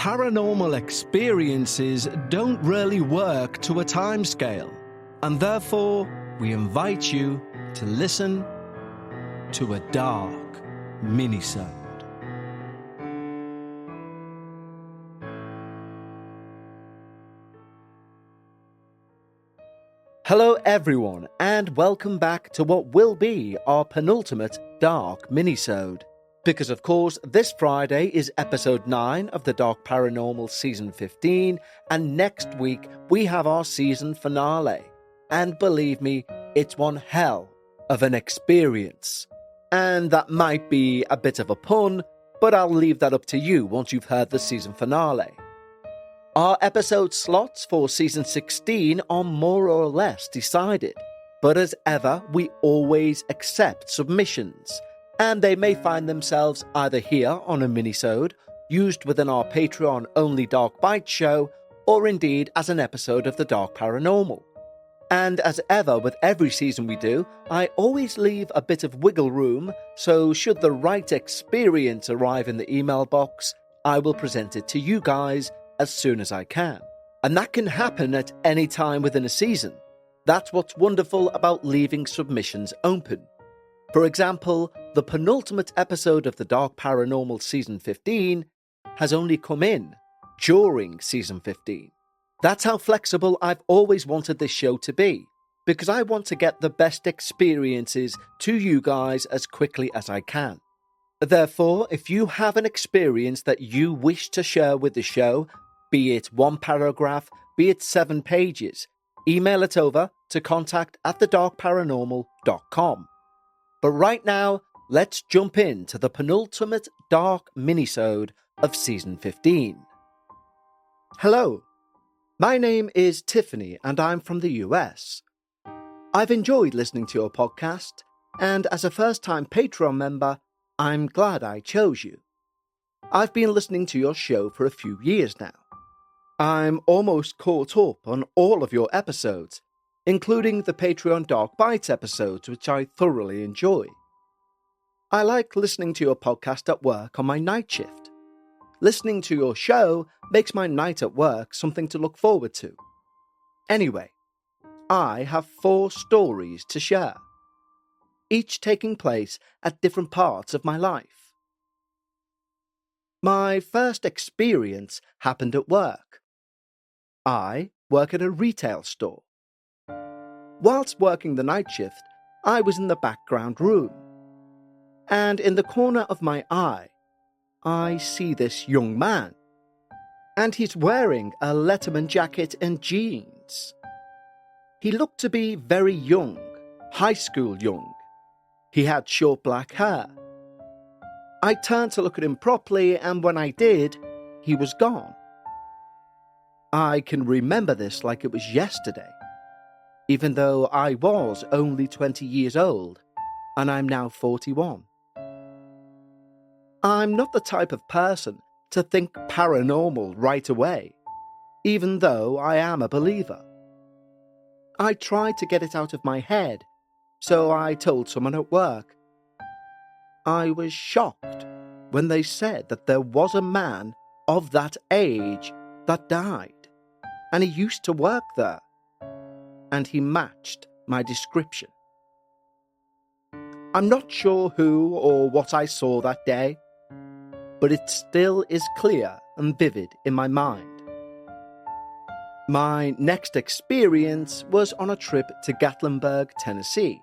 paranormal experiences don't really work to a timescale, and therefore we invite you to listen to a dark minisode. Hello everyone, and welcome back to what will be our penultimate dark minisode. Because of course, this Friday is episode 9 of the Dark Paranormal Season 15, and next week we have our season finale. And believe me, it's one hell of an experience. And that might be a bit of a pun, but I'll leave that up to you once you've heard the season finale. Our episode slots for season 16 are more or less decided, but as ever, we always accept submissions. And they may find themselves either here on a minisode, used within our Patreon-only Dark Bite show, or indeed as an episode of the Dark Paranormal. And as ever with every season we do, I always leave a bit of wiggle room, so should the right experience arrive in the email box, I will present it to you guys as soon as I can. And that can happen at any time within a season. That's what's wonderful about leaving submissions open. For example, the penultimate episode of the Dark Paranormal Season 15 has only come in during Season 15. That's how flexible I've always wanted this show to be, because I want to get the best experiences to you guys as quickly as I can. Therefore, if you have an experience that you wish to share with the show, be it one paragraph, be it 7 pages, email it over to contact@thedarkparanormal.com. But right now, let's jump into the penultimate dark minisode of Season 15. Hello, my name is Tiffanie and I'm from the US. I've enjoyed listening to your podcast, and as a first-time Patreon member, I'm glad I chose you. I've been listening to your show for a few years now. I'm almost caught up on all of your episodes, including the Patreon Dark Bites episodes, which I thoroughly enjoy. I like listening to your podcast at work on my night shift. Listening to your show makes my night at work something to look forward to. Anyway, I have 4 stories to share, each taking place at different parts of my life. My first experience happened at work. I work at a retail store. Whilst working the night shift, I was in the background room. And in the corner of my eye, I see this young man. And he's wearing a Letterman jacket and jeans. He looked to be very young, high school young. He had short black hair. I turned to look at him properly, and when I did, he was gone. I can remember this like it was yesterday, even though I was only 20 years old, and I'm now 41. I'm not the type of person to think paranormal right away, even though I am a believer. I tried to get it out of my head, so I told someone at work. I was shocked when they said that there was a man of that age that died, and he used to work there, and he matched my description. I'm not sure who or what I saw that day, but it still is clear and vivid in my mind. My next experience was on a trip to Gatlinburg, Tennessee.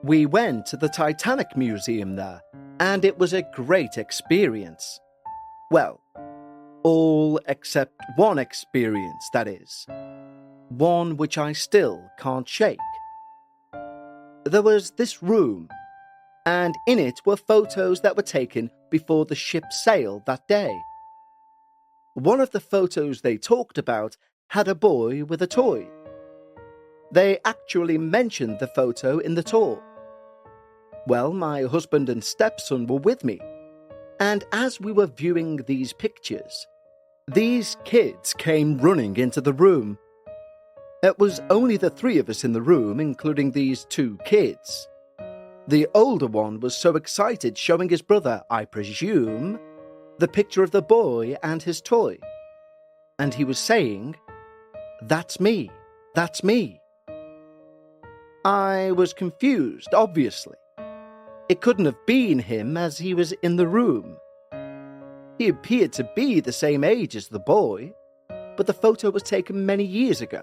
We went to the Titanic Museum there, and it was a great experience. Well, all except one experience, that is. One which I still can't shake. There was this room, and in it were photos that were taken before the ship sailed that day. One of the photos they talked about had a boy with a toy. They actually mentioned the photo in the tour. Well, my husband and stepson were with me, and as we were viewing these pictures, these kids came running into the room. It was only the 3 of us in the room, including these 2 kids. The older one was so excited, showing his brother, I presume, the picture of the boy and his toy. And he was saying, "That's me, that's me." I was confused, obviously. It couldn't have been him as he was in the room. He appeared to be the same age as the boy, but the photo was taken many years ago.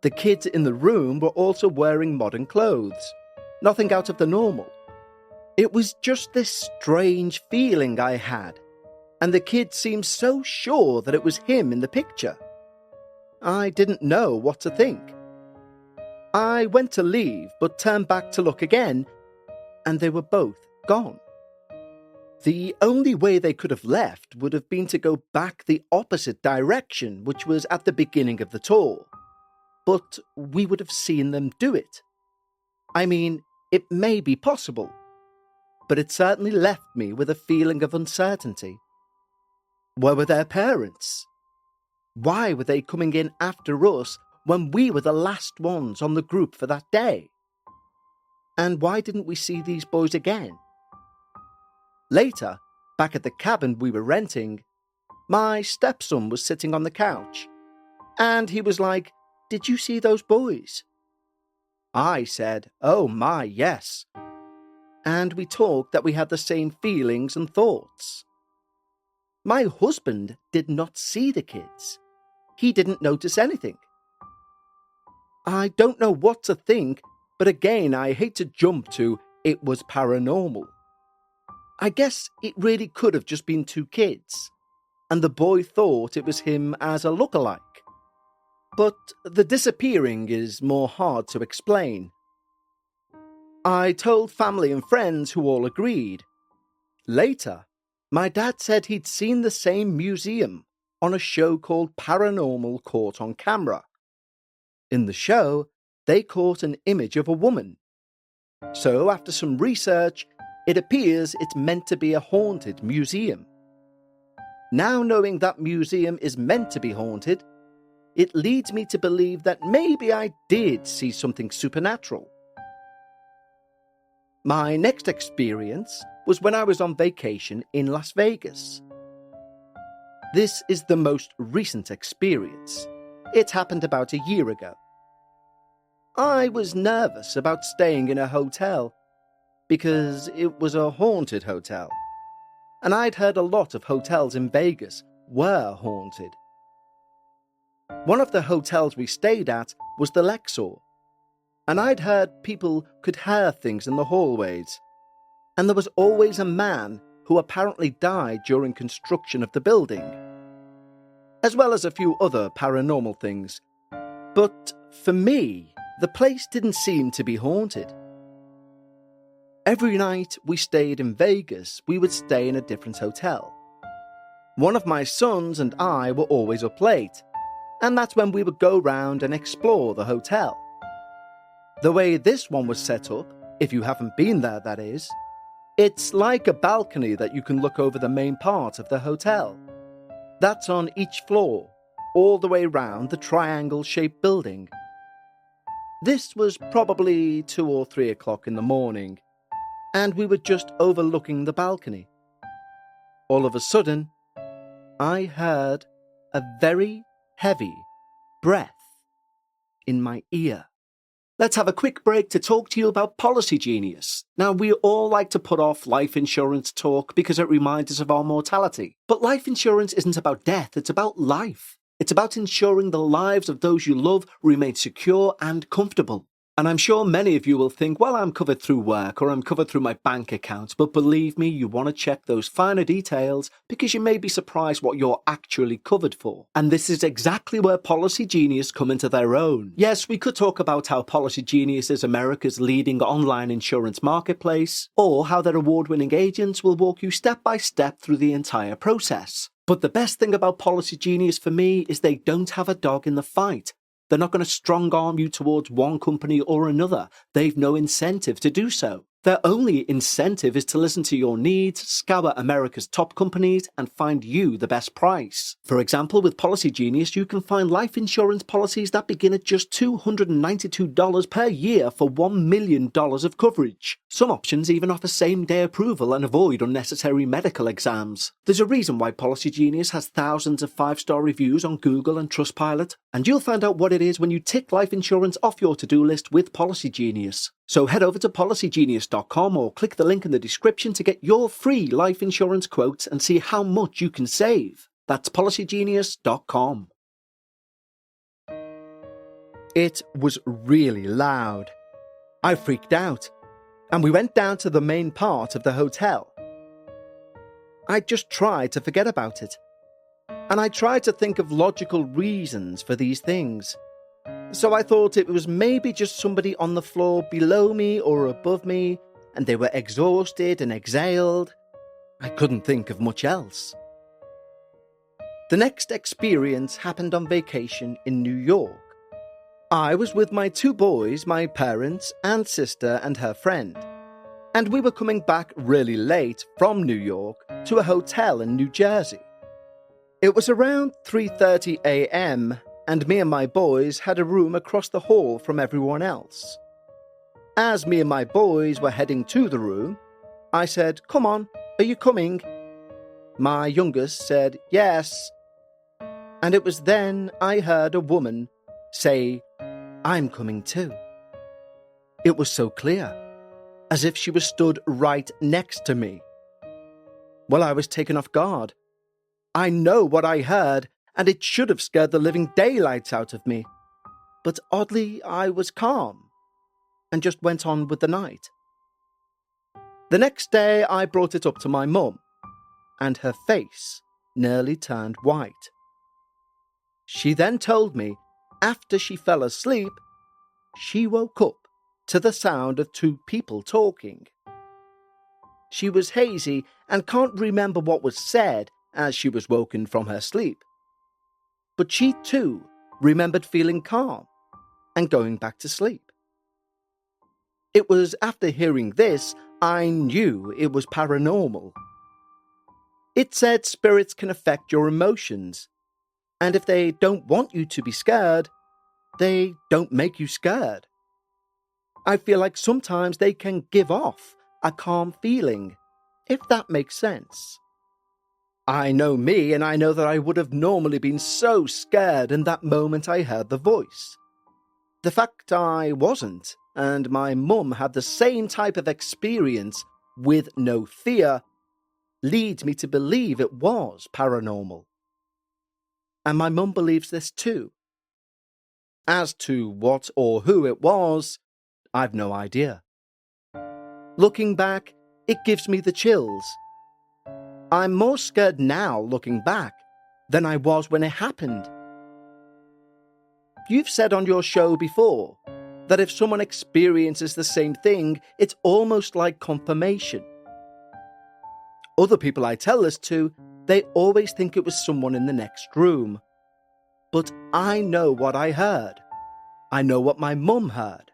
The kids in the room were also wearing modern clothes, nothing out of the normal. It was just this strange feeling I had, and the kid seemed so sure that it was him in the picture. I didn't know what to think. I went to leave, but turned back to look again, and they were both gone. The only way they could have left would have been to go back the opposite direction, which was at the beginning of the tour. But we would have seen them do it. I mean, it may be possible, but it certainly left me with a feeling of uncertainty. Where were their parents? Why were they coming in after us when we were the last ones on the group for that day? And why didn't we see these boys again? Later, back at the cabin we were renting, my stepson was sitting on the couch, and he was like, "Did you see those boys?" I said, "Oh my, yes." And we talked that we had the same feelings and thoughts. My husband did not see the kids. He didn't notice anything. I don't know what to think, but again, I hate to jump to it was paranormal. I guess it really could have just been two kids, and the boy thought it was him as a lookalike. But the disappearing is more hard to explain. I told family and friends who all agreed. Later, my dad said he'd seen the same museum on a show called Paranormal Caught on Camera. In the show, they caught an image of a woman. So after some research, it appears it's meant to be a haunted museum. Now knowing that museum is meant to be haunted, it leads me to believe that maybe I did see something supernatural. My next experience was when I was on vacation in Las Vegas. This is the most recent experience. It happened about a year ago. I was nervous about staying in a hotel because it was a haunted hotel, and I'd heard a lot of hotels in Vegas were haunted. One of the hotels we stayed at was the Lexor, and I'd heard people could hear things in the hallways, and there was always a man who apparently died during construction of the building, as well as a few other paranormal things. But for me, the place didn't seem to be haunted. Every night we stayed in Vegas, we would stay in a different hotel. One of my sons and I were always up late, and that's when we would go round and explore the hotel. The way this one was set up, if you haven't been there that is, it's like a balcony that you can look over the main part of the hotel. That's on each floor, all the way round the triangle-shaped building. This was probably 2 or 3 o'clock in the morning, and we were just overlooking the balcony. All of a sudden, I heard a very heavy breath in my ear. Let's have a quick break to talk to you about Policy Genius. Now, we all like to put off life insurance talk because it reminds us of our mortality. But life insurance isn't about death, it's about life. It's about ensuring the lives of those you love remain secure and comfortable. And I'm sure many of you will think, well, I'm covered through work or I'm covered through my bank account. But believe me, you want to check those finer details because you may be surprised what you're actually covered for. And this is exactly where Policy Genius come into their own. Yes, we could talk about how Policy Genius is America's leading online insurance marketplace, or how their award-winning agents will walk you step by step through the entire process. But the best thing about Policy Genius for me is they don't have a dog in the fight. They're not going to strong-arm you towards one company or another. They've no incentive to do so. Their only incentive is to listen to your needs, scour America's top companies, and find you the best price. For example, with Policy Genius, you can find life insurance policies that begin at just $292 per year for $1 million of coverage. Some options even offer same-day approval and avoid unnecessary medical exams. There's a reason why Policy Genius has thousands of 5-star reviews on Google and Trustpilot, and you'll find out what it is when you tick life insurance off your to-do list with Policy Genius. So head over to policygenius.com or click the link in the description to get your free life insurance quotes and see how much you can save. That's policygenius.com. It was really loud. I freaked out, and we went down to the main part of the hotel. I just tried to forget about it, and I tried to think of logical reasons for these things. So I thought it was maybe just somebody on the floor below me or above me, and they were exhausted and exhaled. I couldn't think of much else. The next experience happened on vacation in New York. I was with my 2 boys, my parents, and sister and her friend, and we were coming back really late from New York to a hotel in New Jersey. It was around 3:30 a.m., and me and my boys had a room across the hall from everyone else. As me and my boys were heading to the room, I said, "Come on, are you coming?" My youngest said, "Yes." And it was then I heard a woman say, "I'm coming too." It was so clear, as if she was stood right next to me. Well, I was taken off guard. I know what I heard, and it should have scared the living daylights out of me. But oddly, I was calm, and just went on with the night. The next day, I brought it up to my mum, and her face nearly turned white. She then told me, after she fell asleep, she woke up to the sound of 2 people talking. She was hazy and can't remember what was said as she was woken from her sleep. But she too remembered feeling calm and going back to sleep. It was after hearing this I knew it was paranormal. It said spirits can affect your emotions, and if they don't want you to be scared, they don't make you scared. I feel like sometimes they can give off a calm feeling, if that makes sense. I know me, and I know that I would have normally been so scared in that moment I heard the voice. The fact I wasn't, and my mum had the same type of experience with no fear, leads me to believe it was paranormal. And my mum believes this too. As to what or who it was, I've no idea. Looking back, it gives me the chills. I'm more scared now looking back than I was when it happened. You've said on your show before that if someone experiences the same thing, it's almost like confirmation. Other people I tell this to, they always think it was someone in the next room. But I know what I heard. I know what my mum heard.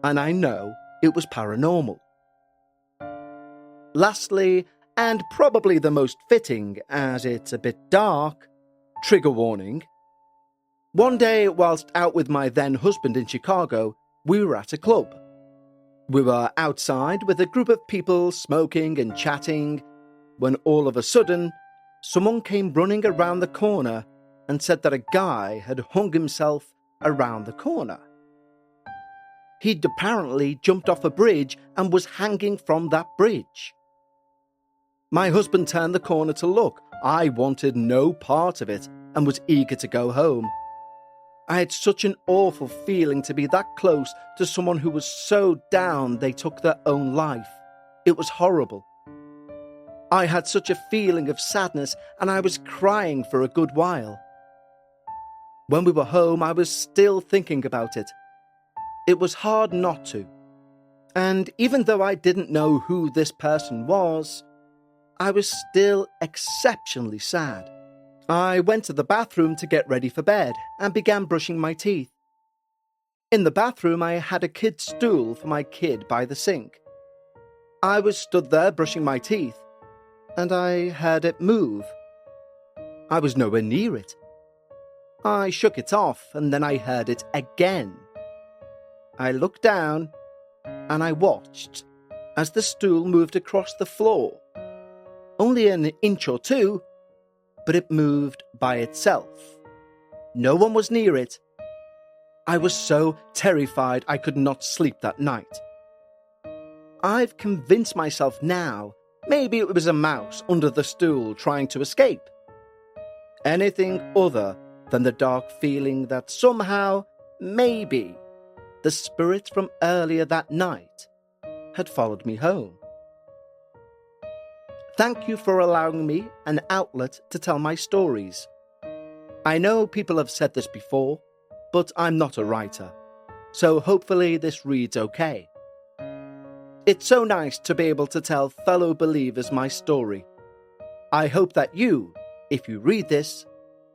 And I know it was paranormal. Lastly, and probably the most fitting as it's a bit dark, trigger warning. One day, whilst out with my then husband in Chicago, we were at a club. We were outside with a group of people smoking and chatting, when all of a sudden, someone came running around the corner and said that a guy had hung himself around the corner. He'd apparently jumped off a bridge and was hanging from that bridge. My husband turned the corner to look. I wanted no part of it and was eager to go home. I had such an awful feeling to be that close to someone who was so down they took their own life. It was horrible. I had such a feeling of sadness and I was crying for a good while. When we were home, I was still thinking about it. It was hard not to. And even though I didn't know who this person was, I was still exceptionally sad. I went to the bathroom to get ready for bed and began brushing my teeth. In the bathroom, I had a kid's stool for my kid by the sink. I was stood there brushing my teeth, and I heard it move. I was nowhere near it. I shook it off, and then I heard it again. I looked down, and I watched as the stool moved across the floor. Only an inch or two, but it moved by itself. No one was near it. I was so terrified I could not sleep that night. I've convinced myself now maybe it was a mouse under the stool trying to escape. Anything other than the dark feeling that somehow, maybe, the spirit from earlier that night had followed me home. Thank you for allowing me an outlet to tell my stories. I know people have said this before, but I'm not a writer, so hopefully this reads okay. It's so nice to be able to tell fellow believers my story. I hope that you, if you read this,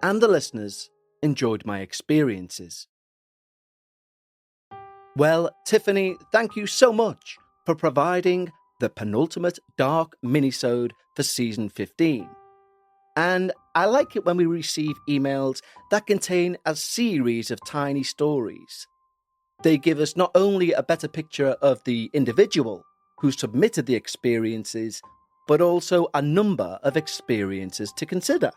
and the listeners enjoyed my experiences. Well, Tiffanie, thank you so much for providing the penultimate dark minisode for season 15. And I like it when we receive emails that contain a series of tiny stories. They give us not only a better picture of the individual who submitted the experiences, but also a number of experiences to consider.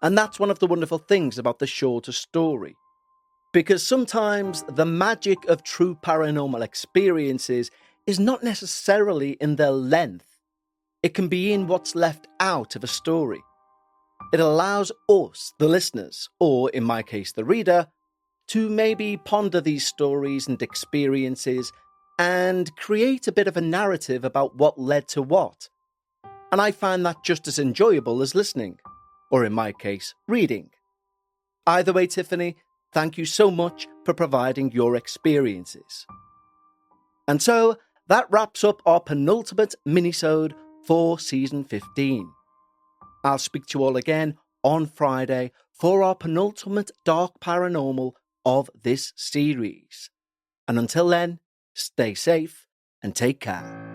And that's one of the wonderful things about the shorter story. Because sometimes the magic of true paranormal experiences is not necessarily in their length. It can be in what's left out of a story. It allows us, the listeners, or in my case the reader, to maybe ponder these stories and experiences and create a bit of a narrative about what led to what. And I find that just as enjoyable as listening, or in my case, reading. Either way, Tiffanie, thank you so much for providing your experiences. And so, that wraps up our penultimate minisode for season 15. I'll speak to you all again on Friday for our penultimate dark paranormal of this series. And until then, stay safe and take care.